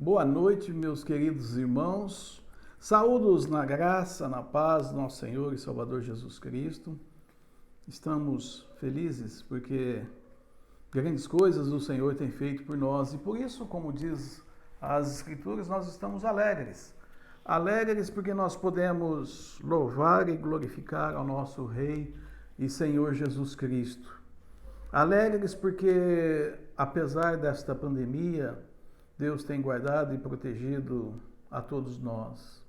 Boa noite, meus queridos irmãos. Saúdos na graça, na paz do nosso Senhor e Salvador Jesus Cristo. Estamos felizes porque grandes coisas o Senhor tem feito por nós e por isso, como diz as Escrituras, nós estamos alegres. Alegres porque nós podemos louvar e glorificar ao nosso Rei e Senhor Jesus Cristo. Alegres porque, apesar desta pandemia, Deus tem guardado e protegido a todos nós.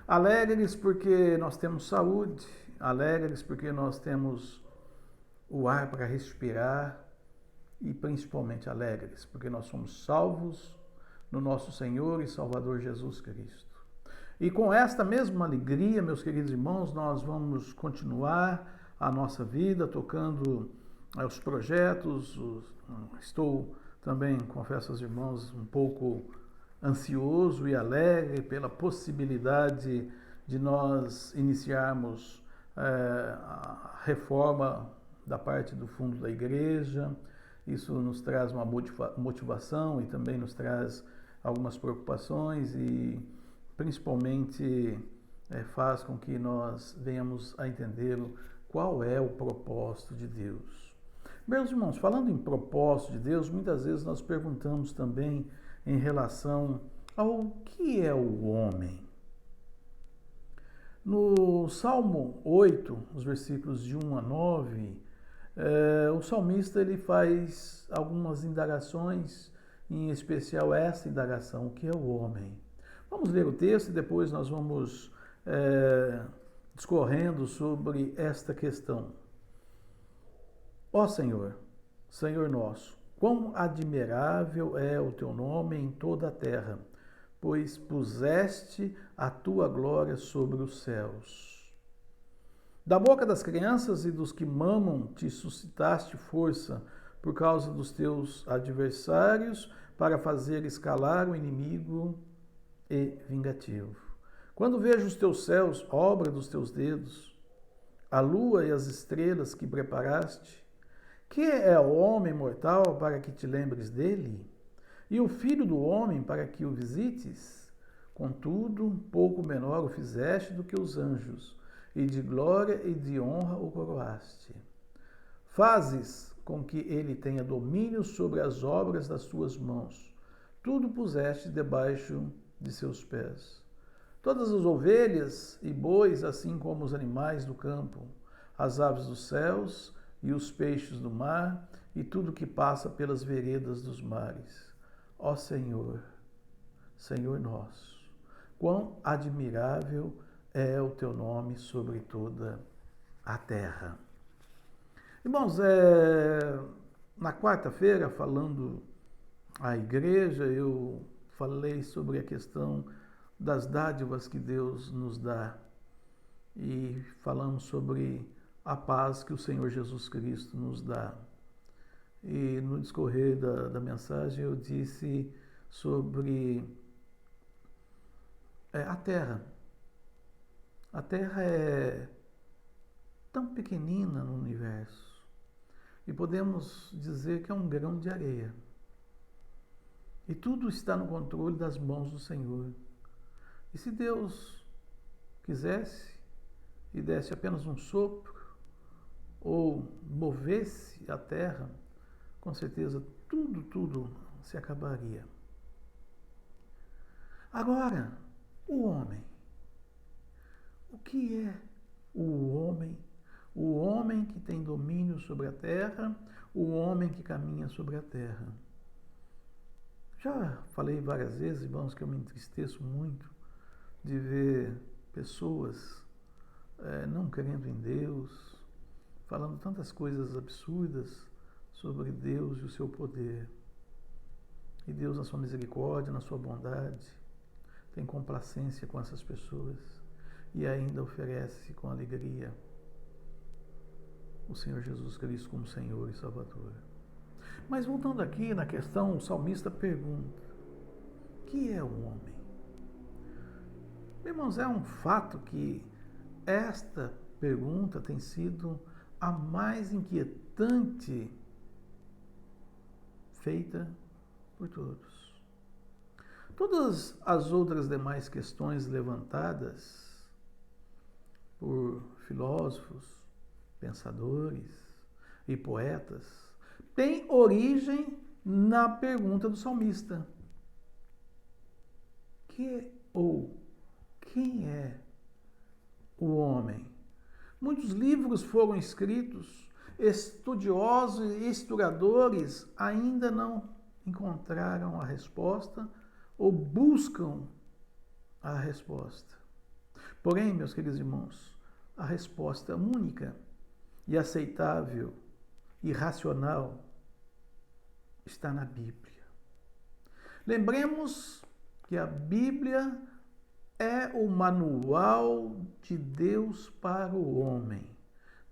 Alegres porque nós temos saúde, alegres porque nós temos o ar para respirar e principalmente alegres porque nós somos salvos no nosso Senhor e Salvador Jesus Cristo. E com esta mesma alegria, meus queridos irmãos, nós vamos continuar a nossa vida tocando os projetos. Estou também, confesso aos irmãos, um pouco ansioso e alegre pela possibilidade de nós iniciarmos a reforma da parte do fundo da igreja. Isso nos traz uma motivação e também nos traz algumas preocupações e principalmente faz com que nós venhamos a entender qual é o propósito de Deus. Meus irmãos, falando em propósito de Deus, muitas vezes nós perguntamos também em relação ao que é o homem. No Salmo 8, os versículos de 1 a 9, o salmista ele faz algumas indagações, em especial essa indagação, o que é o homem? Vamos ler o texto e depois nós vamos discorrendo sobre esta questão. Ó Senhor, Senhor nosso, quão admirável é o teu nome em toda a terra, pois puseste a tua glória sobre os céus. Da boca das crianças e dos que mamam te suscitaste força por causa dos teus adversários para fazer escalar o inimigo e vingativo. Quando vejo os teus céus, obra dos teus dedos, a lua e as estrelas que preparaste, que é o homem mortal para que te lembres dele? E o filho do homem para que o visites? Contudo, pouco menor o fizeste do que os anjos, e de glória e de honra o coroaste. Fazes com que ele tenha domínio sobre as obras das suas mãos. Tudo puseste debaixo de seus pés. Todas as ovelhas e bois, assim como os animais do campo, as aves dos céus e os peixes do mar, e tudo que passa pelas veredas dos mares. Ó Senhor, Senhor nosso, quão admirável é o teu nome sobre toda a terra. Irmãos, na quarta-feira, falando à igreja, eu falei sobre a questão das dádivas que Deus nos dá e falamos sobre a paz que o Senhor Jesus Cristo nos dá. E no discorrer da mensagem eu disse sobre a terra. A terra é tão pequenina no universo e podemos dizer que é um grão de areia. E tudo está no controle das mãos do Senhor. E se Deus quisesse e desse apenas um sopro, ou movesse a terra, com certeza tudo se acabaria. Agora, o homem. O que é o homem? O homem que tem domínio sobre a terra, o homem que caminha sobre a terra. Já falei várias vezes, irmãos, que eu me entristeço muito de ver pessoas não crendo em Deus, falando tantas coisas absurdas sobre Deus e o seu poder. E Deus, na sua misericórdia, na sua bondade, tem complacência com essas pessoas e ainda oferece com alegria o Senhor Jesus Cristo como Senhor e Salvador. Mas voltando aqui na questão, o salmista pergunta: o que é o homem? Irmãos, é um fato que esta pergunta tem sido a mais inquietante feita por todos. Todas as outras demais questões levantadas por filósofos, pensadores e poetas têm origem na pergunta do salmista: quem é o homem? Muitos livros foram escritos, estudiosos e historiadores ainda não encontraram a resposta ou buscam a resposta. Porém, meus queridos irmãos, a resposta única e aceitável e racional está na Bíblia. Lembremos que a Bíblia é o manual de Deus para o homem.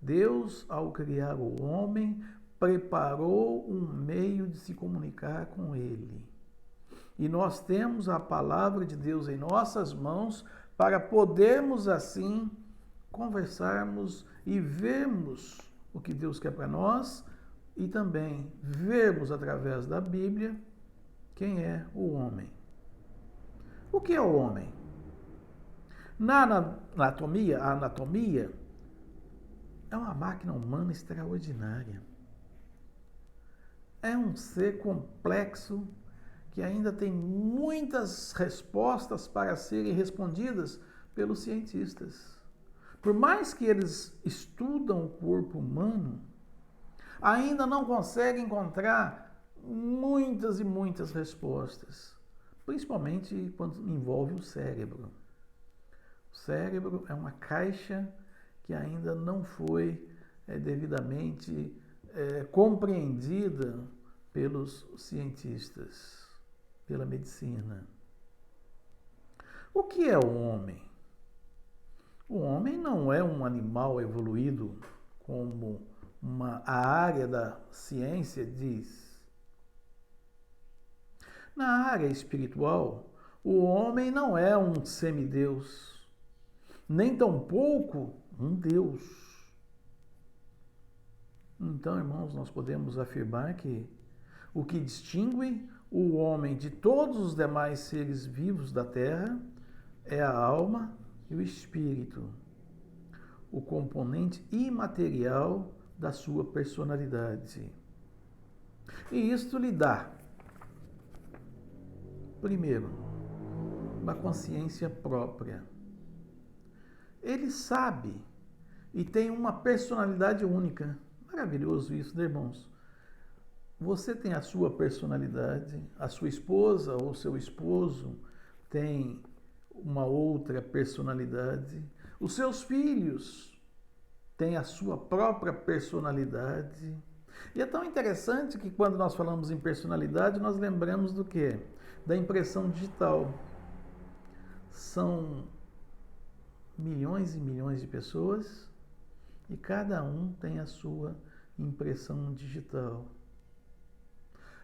Deus, ao criar o homem, preparou um meio de se comunicar com ele. E nós temos a palavra de Deus em nossas mãos para podermos assim conversarmos e vermos o que Deus quer para nós e também vermos através da Bíblia quem é o homem. O que é o homem? Na anatomia, a anatomia é uma máquina humana extraordinária. É um ser complexo que ainda tem muitas respostas para serem respondidas pelos cientistas. Por mais que eles estudam o corpo humano, ainda não conseguem encontrar muitas e muitas respostas, principalmente quando envolve o cérebro. O cérebro é uma caixa que ainda não foi devidamente compreendida pelos cientistas, pela medicina. O que é o homem? O homem não é um animal evoluído como a área da ciência diz. Na área espiritual, o homem não é um semideus, nem tampouco um Deus. Então, irmãos, nós podemos afirmar que o que distingue o homem de todos os demais seres vivos da Terra é a alma e o espírito, o componente imaterial da sua personalidade. E isto lhe dá, primeiro, uma consciência própria. Ele sabe e tem uma personalidade única. Maravilhoso isso, né, irmãos? Você tem a sua personalidade, a sua esposa ou seu esposo tem uma outra personalidade, os seus filhos têm a sua própria personalidade. E é tão interessante que quando nós falamos em personalidade, nós lembramos do quê? Da impressão digital. São milhões e milhões de pessoas e cada um tem a sua impressão digital.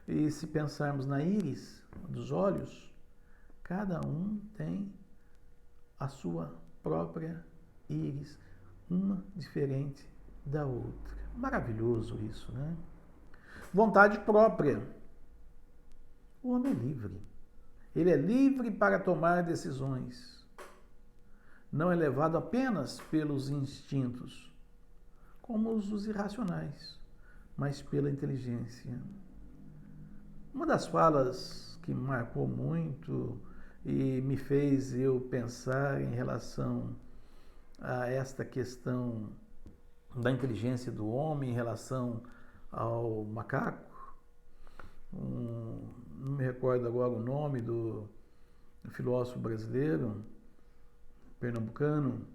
E se pensarmos na íris dos olhos, cada um tem a sua própria íris, uma diferente da outra. Maravilhoso isso, né? Vontade própria. O homem é livre. Ele é livre para tomar decisões. Não é levado apenas pelos instintos, como os irracionais, mas pela inteligência. Uma das falas que me marcou muito e me fez eu pensar em relação a esta questão da inteligência do homem em relação ao macaco, não me recordo agora o nome do filósofo brasileiro, pernambucano,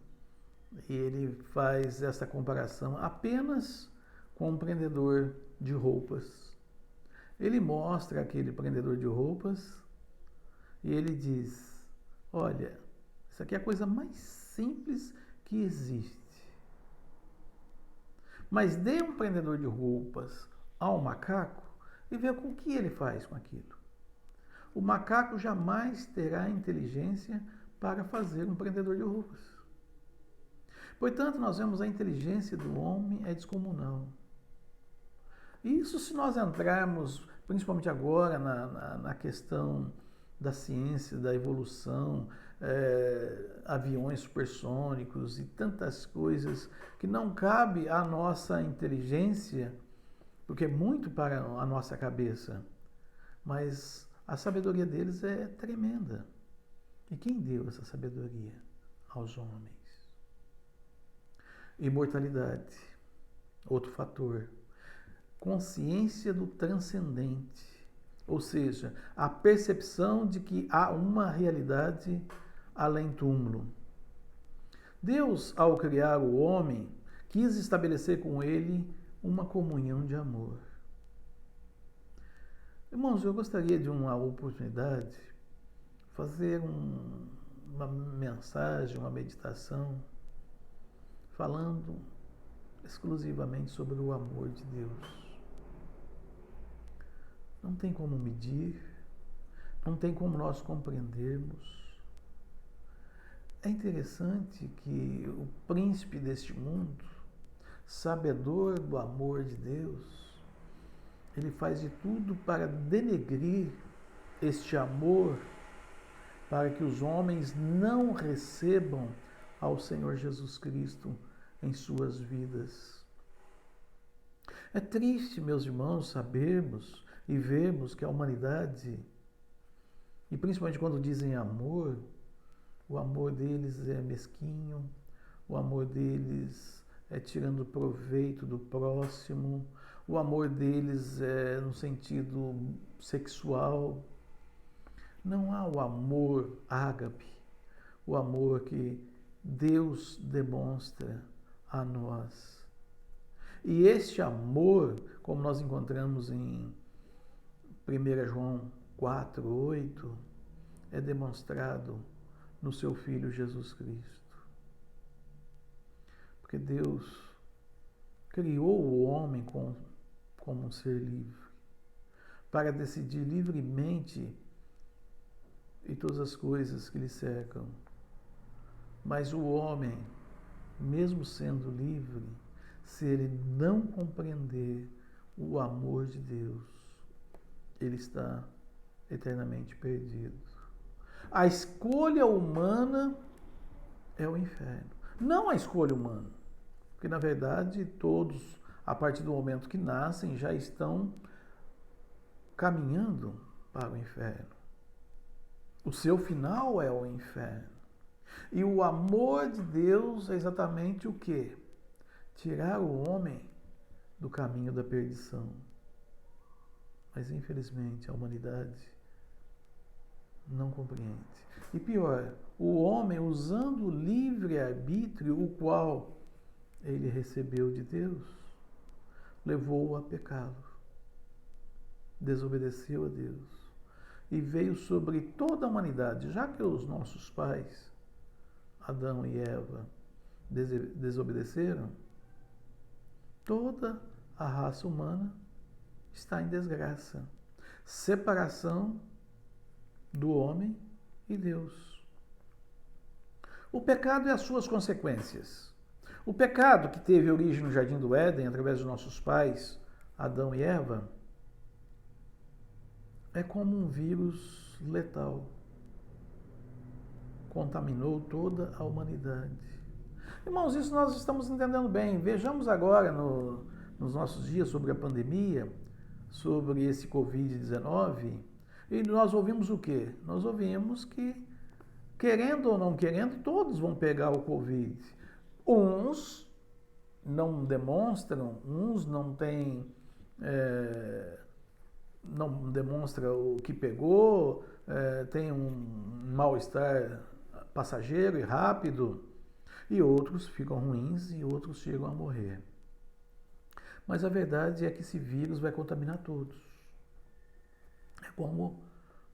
e ele faz essa comparação apenas com um prendedor de roupas. Ele mostra aquele prendedor de roupas e ele diz: olha, isso aqui é a coisa mais simples que existe. Mas dê um prendedor de roupas ao macaco e vê com o que ele faz com aquilo. O macaco jamais terá inteligência para fazer um prendedor de roupas. Portanto, nós vemos a inteligência do homem é descomunal. Isso se nós entrarmos, principalmente agora, na questão da ciência, da evolução, aviões supersônicos e tantas coisas que não cabe à nossa inteligência, porque é muito para a nossa cabeça, mas a sabedoria deles é tremenda. E quem deu essa sabedoria? Aos homens. Imortalidade, outro fator. Consciência do transcendente, ou seja, a percepção de que há uma realidade além túmulo. Deus, ao criar o homem, quis estabelecer com ele uma comunhão de amor. Irmãos, eu gostaria de uma oportunidade fazer uma mensagem, uma meditação, falando exclusivamente sobre o amor de Deus. Não tem como medir, não tem como nós compreendermos. É interessante que o príncipe deste mundo, sabedor do amor de Deus, ele faz de tudo para denegrir este amor, para que os homens não recebam ao Senhor Jesus Cristo em suas vidas. É triste, meus irmãos, sabermos e vermos que a humanidade, e principalmente quando dizem amor, o amor deles é mesquinho, o amor deles é tirando proveito do próximo, o amor deles é no sentido sexual. Não há o amor ágape, o amor que Deus demonstra a nós. E este amor, como nós encontramos em 1 João 4:8, é demonstrado no seu Filho Jesus Cristo. Porque Deus criou o homem como um ser livre, para decidir livremente em todas as coisas que lhe cercam. Mas o homem, mesmo sendo livre, se ele não compreender o amor de Deus, ele está eternamente perdido. A escolha humana é o inferno. Não a escolha humana, porque na verdade todos, a partir do momento que nascem, já estão caminhando para o inferno. O seu final é o inferno. E o amor de Deus é exatamente o quê? Tirar o homem do caminho da perdição. Mas infelizmente a humanidade não compreende. E pior, o homem, usando o livre-arbítrio, o qual ele recebeu de Deus, levou-o a pecado, desobedeceu a Deus e veio sobre toda a humanidade, já que os nossos pais, Adão e Eva, desobedeceram, toda a raça humana está em desgraça, separação do homem e Deus. O pecado e as suas consequências. O pecado que teve origem no Jardim do Éden, através dos nossos pais, Adão e Eva, é como um vírus letal. Contaminou toda a humanidade. Irmãos, isso nós estamos entendendo bem. Vejamos agora, nos nossos dias, sobre a pandemia, sobre esse Covid-19, e nós ouvimos o quê? Nós ouvimos que, querendo ou não querendo, todos vão pegar o Covid. Uns não demonstram, uns não têm, não demonstra o que pegou, tem um mal-estar passageiro e rápido, e outros ficam ruins e outros chegam a morrer. Mas a verdade é que esse vírus vai contaminar todos. É como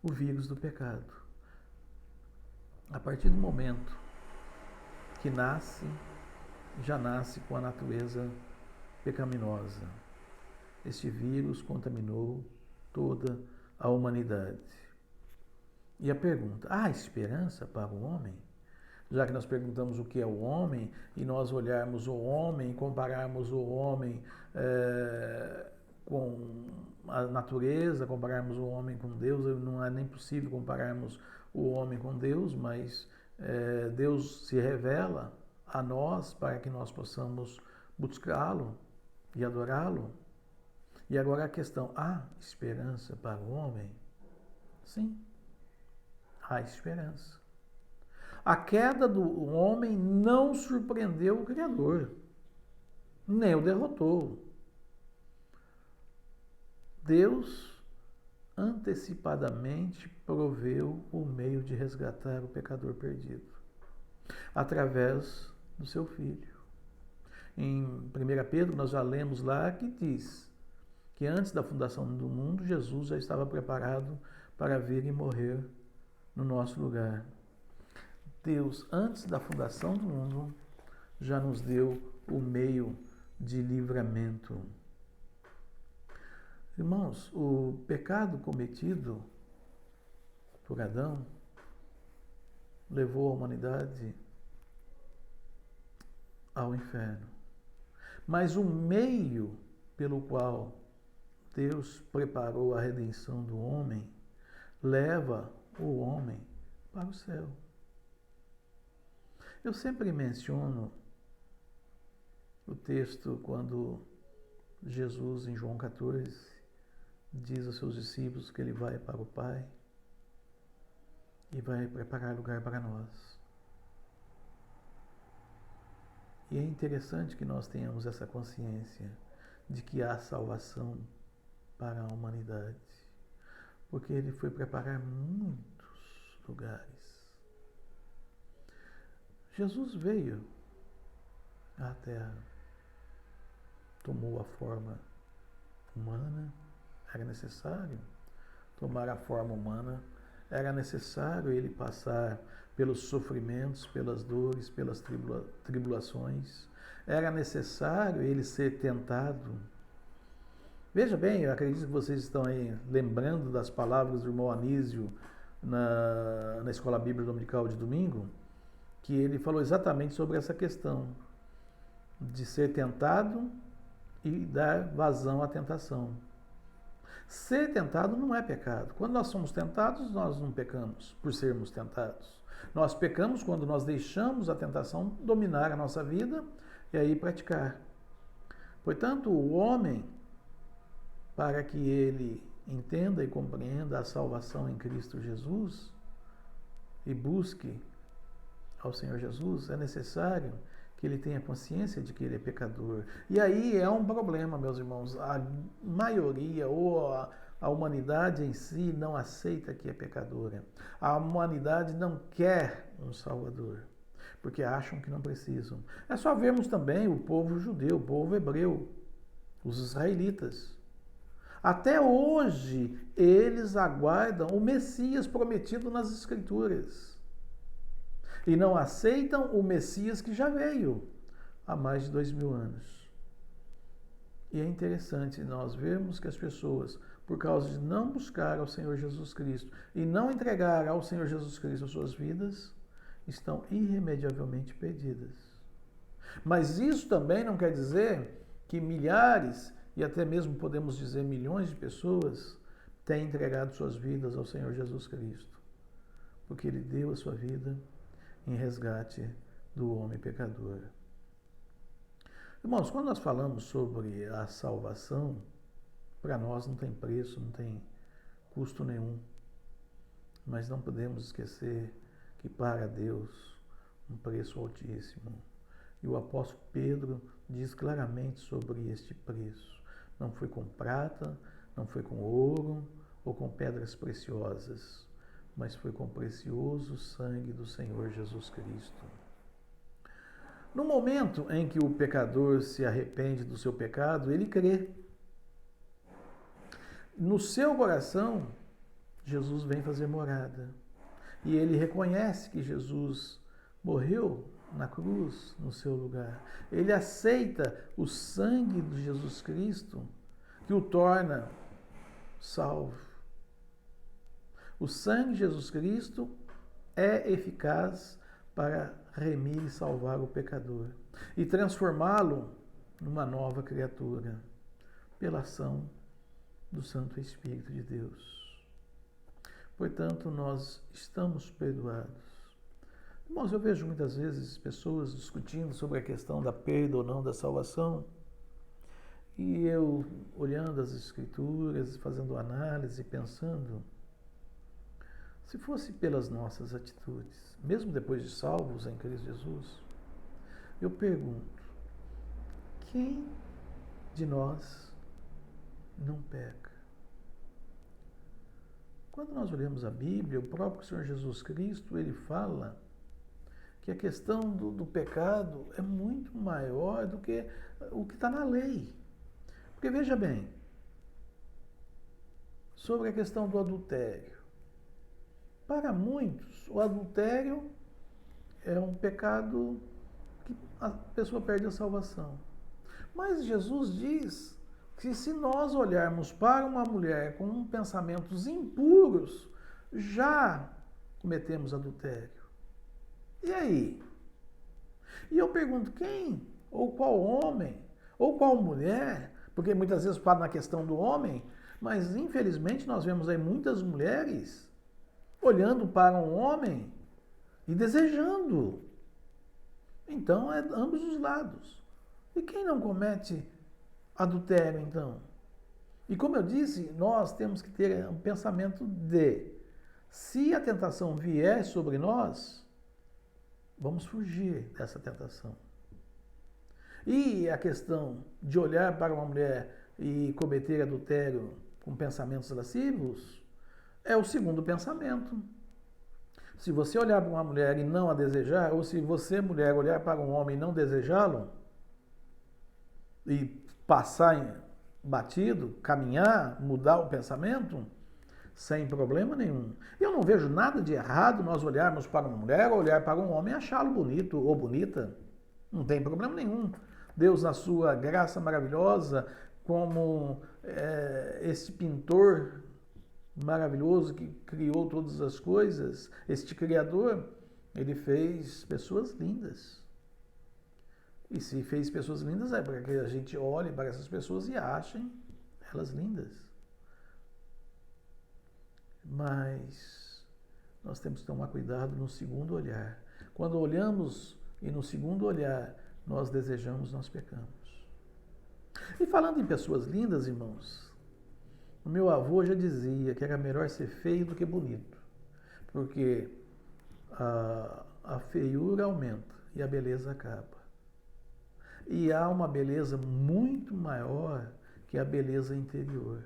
o vírus do pecado. A partir do momento que nasce, já nasce com a natureza pecaminosa. Este vírus contaminou toda a humanidade. E a pergunta, há esperança para o homem? Já que nós perguntamos o que é o homem, e nós olharmos o homem, compararmos o homem com a natureza, compararmos o homem com Deus, não é nem possível compararmos o homem com Deus, mas Deus se revela a nós para que nós possamos buscá-lo e adorá-lo. E agora a questão, há esperança para o homem? Sim, há esperança. A queda do homem não surpreendeu o Criador, nem o derrotou. Deus antecipadamente proveu o meio de resgatar o pecador perdido, através do seu Filho. Em 1 Pedro, nós já lemos lá que diz que antes da fundação do mundo, Jesus já estava preparado para vir e morrer no nosso lugar. Deus, antes da fundação do mundo, já nos deu o meio de livramento. Irmãos, o pecado cometido por Adão levou a humanidade ao inferno. Mas o meio pelo qual Deus preparou a redenção do homem leva o homem para o céu. Eu sempre menciono o texto quando Jesus, em João 14, diz aos seus discípulos que ele vai para o Pai e vai preparar lugar para nós. E é interessante que nós tenhamos essa consciência de que há salvação para a humanidade, porque ele foi preparar muitos lugares. Jesus veio à Terra, tomou a forma humana, era necessário tomar a forma humana, era necessário ele passar pelos sofrimentos, pelas dores, pelas tribulações, era necessário ele ser tentado. Veja bem, eu acredito que vocês estão aí lembrando das palavras do irmão Anísio na Escola Bíblica Dominical de domingo, que ele falou exatamente sobre essa questão de ser tentado e dar vazão à tentação. Ser tentado não é pecado. Quando nós somos tentados, nós não pecamos por sermos tentados. Nós pecamos quando nós deixamos a tentação dominar a nossa vida e aí praticar. Portanto, o homem, para que ele entenda e compreenda a salvação em Cristo Jesus e busque ao Senhor Jesus, é necessário que ele tenha consciência de que ele é pecador. E aí é um problema, meus irmãos. A maioria ou a humanidade em si não aceita que é pecadora. A humanidade não quer um Salvador, porque acham que não precisam. É só vermos também o povo judeu, o povo hebreu, os israelitas. Até hoje, eles aguardam o Messias prometido nas Escrituras. E não aceitam o Messias que já veio há mais de 2000 anos. E é interessante nós vermos que as pessoas, por causa de não buscar ao Senhor Jesus Cristo e não entregar ao Senhor Jesus Cristo as suas vidas, estão irremediavelmente perdidas. Mas isso também não quer dizer que milhares, e até mesmo podemos dizer milhões de pessoas, têm entregado suas vidas ao Senhor Jesus Cristo. Porque Ele deu a sua vida em resgate do homem pecador. Irmãos, quando nós falamos sobre a salvação, para nós não tem preço, não tem custo nenhum. Mas não podemos esquecer que para Deus um preço altíssimo. E o apóstolo Pedro diz claramente sobre este preço. Não foi com prata, não foi com ouro ou com pedras preciosas, mas foi com o precioso sangue do Senhor Jesus Cristo. No momento em que o pecador se arrepende do seu pecado, ele crê. No seu coração, Jesus vem fazer morada. E ele reconhece que Jesus morreu na cruz no seu lugar. Ele aceita o sangue de Jesus Cristo, que o torna salvo. O sangue de Jesus Cristo é eficaz para remir e salvar o pecador e transformá-lo numa nova criatura pela ação do Santo Espírito de Deus. Portanto, nós estamos perdoados. Irmãos, eu vejo muitas vezes pessoas discutindo sobre a questão da perda ou não da salvação, e eu, olhando as Escrituras, fazendo análise, pensando, se fosse pelas nossas atitudes, mesmo depois de salvos em Cristo Jesus, eu pergunto, quem de nós não peca? Quando nós olhamos a Bíblia, o próprio Senhor Jesus Cristo, ele fala que a questão do pecado é muito maior do que o que está na lei. Porque veja bem, sobre a questão do adultério. Para muitos, o adultério é um pecado que a pessoa perde a salvação. Mas Jesus diz que se nós olharmos para uma mulher com pensamentos impuros, já cometemos adultério. E aí? E eu pergunto, quem? Ou qual homem? Ou qual mulher? Porque muitas vezes falo na questão do homem, mas infelizmente nós vemos aí muitas mulheres olhando para um homem e desejando. Então é ambos os lados. E quem não comete adultério então? E como eu disse, nós temos que ter um pensamento de, se a tentação vier sobre nós, vamos fugir dessa tentação. E a questão de olhar para uma mulher e cometer adultério com pensamentos lascivos é o segundo pensamento. Se você olhar para uma mulher e não a desejar, ou se você, mulher, olhar para um homem e não desejá-lo, e passar batido, caminhar, mudar o pensamento, sem problema nenhum. Eu não vejo nada de errado nós olharmos para uma mulher ou olhar para um homem e achá-lo bonito ou bonita. Não tem problema nenhum. Deus, na sua graça maravilhosa, como esse pintor maravilhoso que criou todas as coisas, este Criador, ele fez pessoas lindas. E se fez pessoas lindas é para que a gente olhe para essas pessoas e achem elas lindas. Mas nós temos que tomar cuidado no segundo olhar. Quando olhamos e no segundo olhar nós desejamos, nós pecamos. E falando em pessoas lindas, irmãos, o meu avô já dizia que era melhor ser feio do que bonito, porque a feiura aumenta e a beleza acaba. E há uma beleza muito maior que a beleza interior.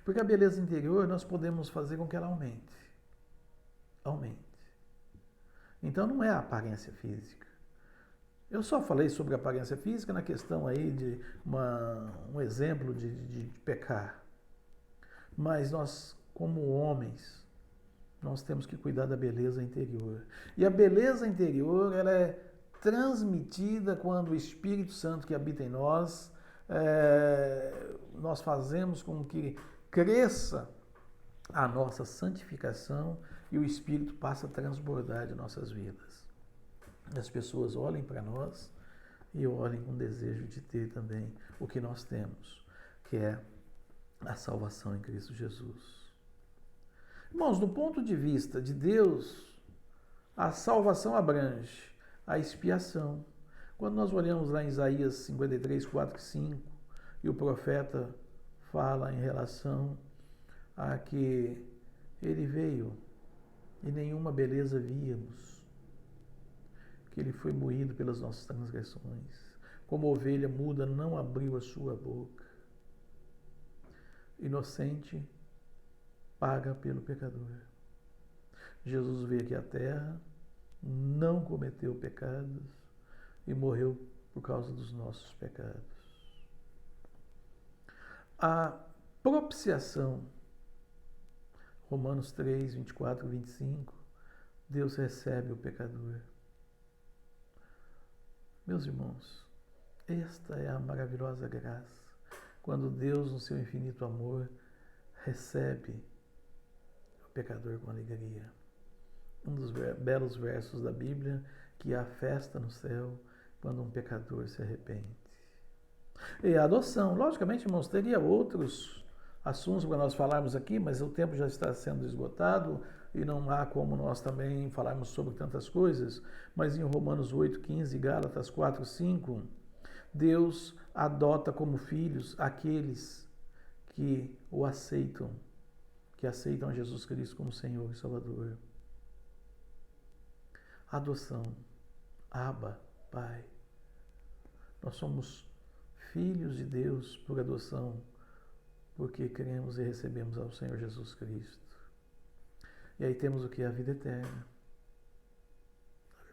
Porque a beleza interior nós podemos fazer com que ela aumente. Aumente. Então não é a aparência física. Eu só falei sobre a aparência física na questão aí de um exemplo de pecar. Mas nós, como homens, nós temos que cuidar da beleza interior. E a beleza interior, ela é transmitida quando o Espírito Santo que habita em nós, nós fazemos com que cresça a nossa santificação e o Espírito passa a transbordar de nossas vidas. As pessoas olhem para nós e olhem com desejo de ter também o que nós temos, que é a salvação em Cristo Jesus. Irmãos, do ponto de vista de Deus, a salvação abrange a expiação. Quando nós olhamos lá em Isaías 53, 4 e 5, e o profeta fala em relação a que ele veio e nenhuma beleza víamos, que ele foi moído pelas nossas transgressões, como ovelha muda não abriu a sua boca, inocente paga pelo pecador. Jesus veio aqui à terra, não cometeu pecados e morreu por causa dos nossos pecados. A propiciação, Romanos 3, 24 e 25, Deus recebe o pecador. Meus irmãos, esta é a maravilhosa graça, quando Deus, no seu infinito amor, recebe o pecador com alegria. Um dos belos versos da Bíblia, que há festa no céu quando um pecador se arrepende. E a adoção, logicamente, irmãos, teria outros assuntos para nós falarmos aqui, mas o tempo já está sendo esgotado e não há como nós também falarmos sobre tantas coisas. Mas em Romanos 8:15, Gálatas 4:5, Deus adota como filhos aqueles que o aceitam, que aceitam Jesus Cristo como Senhor e Salvador. Adoção, Abba, Pai. Nós somos filhos de Deus por adoção, porque cremos e recebemos ao Senhor Jesus Cristo. E aí temos o que? A vida eterna.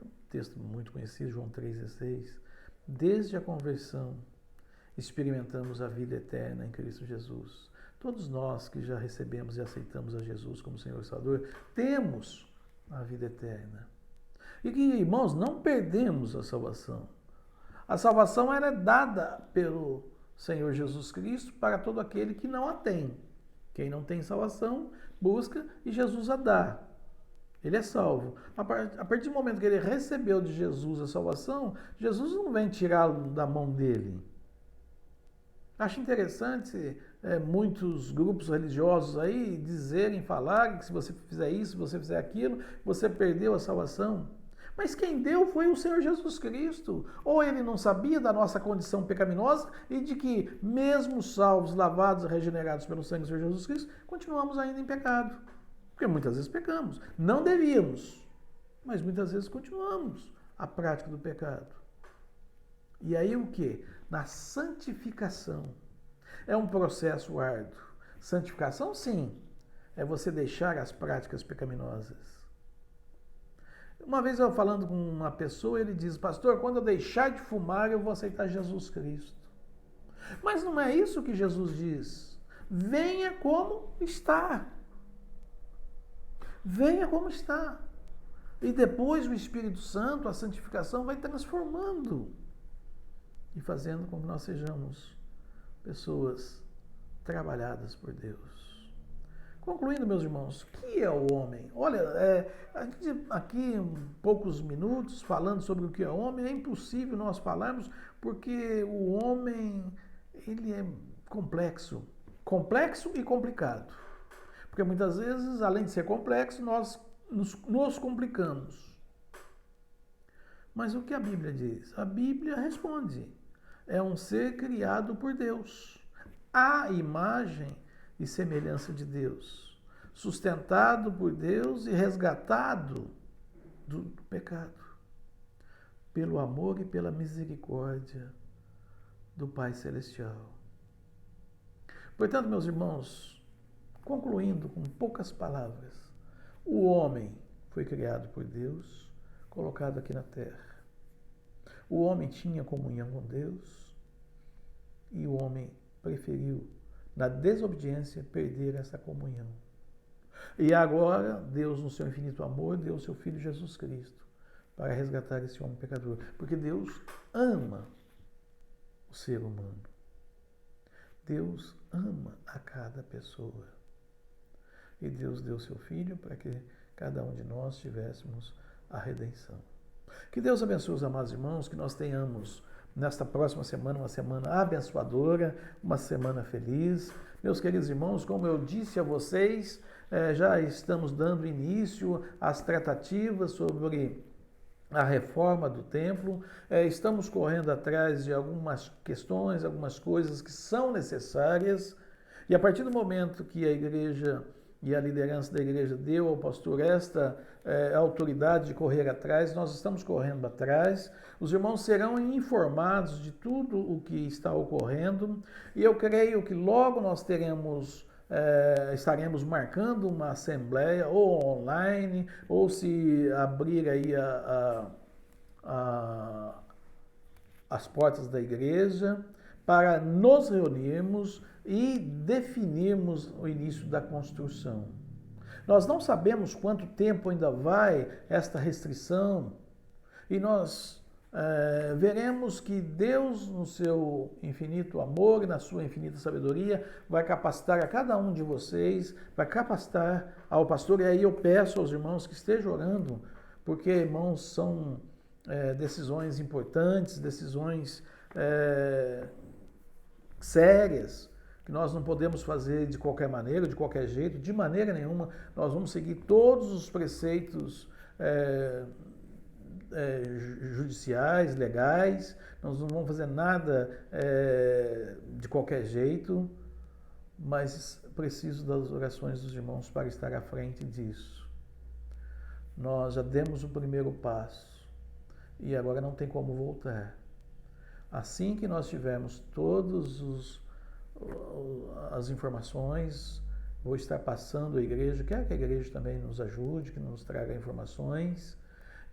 Um texto muito conhecido, João 3,16. Desde a conversão, experimentamos a vida eterna em Cristo Jesus. Todos nós que já recebemos e aceitamos a Jesus como Senhor e Salvador, temos a vida eterna. E que, irmãos, não perdemos a salvação. A salvação era dada pelo Senhor Jesus Cristo para todo aquele que não a tem. Quem não tem salvação, busca e Jesus a dá. Ele é salvo. A partir do momento que ele recebeu de Jesus a salvação, Jesus não vem tirá-lo da mão dele. Acho interessante muitos grupos religiosos aí dizerem, falarem que se você fizer isso, se você fizer aquilo, você perdeu a salvação. Mas quem deu foi o Senhor Jesus Cristo. Ou ele não sabia da nossa condição pecaminosa e de que, mesmo salvos, lavados e regenerados pelo sangue do Senhor Jesus Cristo, continuamos ainda em pecado. Porque muitas vezes pecamos. Não devíamos, mas muitas vezes continuamos a prática do pecado. E aí o que? Na santificação. É um processo árduo. Santificação, sim, é você deixar as práticas pecaminosas. Uma vez eu falando com uma pessoa, ele diz, pastor, quando eu deixar de fumar, eu vou aceitar Jesus Cristo. Mas não é isso que Jesus diz. Venha como está. Venha como está. E depois o Espírito Santo, a santificação, vai transformando e fazendo com que nós sejamos pessoas trabalhadas por Deus. Concluindo, meus irmãos, o que é o homem? Olha, aqui em poucos minutos, falando sobre o que é o homem, é impossível nós falarmos, porque o homem, ele é complexo e complicado. Porque muitas vezes, além de ser complexo, nós nos complicamos. Mas o que a Bíblia diz? A Bíblia responde. É um ser criado por Deus. A imagem e semelhança de Deus, sustentado por Deus e resgatado do pecado, pelo amor e pela misericórdia do Pai Celestial. Portanto, meus irmãos, concluindo com poucas palavras, o homem foi criado por Deus, colocado aqui na terra. O homem tinha comunhão com Deus e o homem preferiu, na desobediência, perder essa comunhão. E agora, Deus, no seu infinito amor, deu o seu Filho Jesus Cristo para resgatar esse homem pecador. Porque Deus ama o ser humano. Deus ama a cada pessoa. E Deus deu o seu Filho para que cada um de nós tivéssemos a redenção. Que Deus abençoe os amados irmãos, que nós tenhamos nesta próxima semana, uma semana abençoadora, uma semana feliz. Meus queridos irmãos, como eu disse a vocês, já estamos dando início às tratativas sobre a reforma do templo. Estamos correndo atrás de algumas questões, algumas coisas que são necessárias. E a partir do momento que a igreja e a liderança da igreja deu ao pastor esta autoridade de correr atrás, nós estamos correndo atrás. Os irmãos serão informados de tudo o que está ocorrendo e eu creio que logo nós estaremos marcando uma assembleia ou online ou se abrir aí as portas da igreja para nos reunirmos e definirmos o início da construção. Nós não sabemos quanto tempo ainda vai esta restrição e nós veremos que Deus, no seu infinito amor e na sua infinita sabedoria, vai capacitar a cada um de vocês, vai capacitar ao pastor. E aí eu peço aos irmãos que estejam orando, porque, irmãos, são decisões importantes, decisões sérias, que nós não podemos fazer de qualquer maneira, de qualquer jeito, de maneira nenhuma. Nós vamos seguir todos os preceitos judiciais, legais, nós não vamos fazer nada de qualquer jeito, mas preciso das orações dos irmãos para estar à frente disso. Nós já demos o primeiro passo e agora não tem como voltar. Assim que nós tivermos todas as informações, vou estar passando à igreja, quero que a igreja também nos ajude, que nos traga informações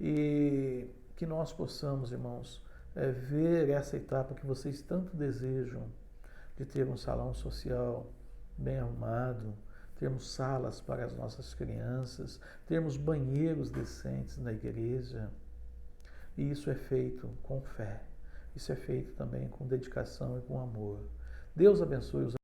e que nós possamos, irmãos, ver essa etapa que vocês tanto desejam, de ter um salão social bem arrumado, termos salas para as nossas crianças, termos banheiros decentes na igreja. E isso é feito com fé. Isso é feito também com dedicação e com amor. Deus abençoe os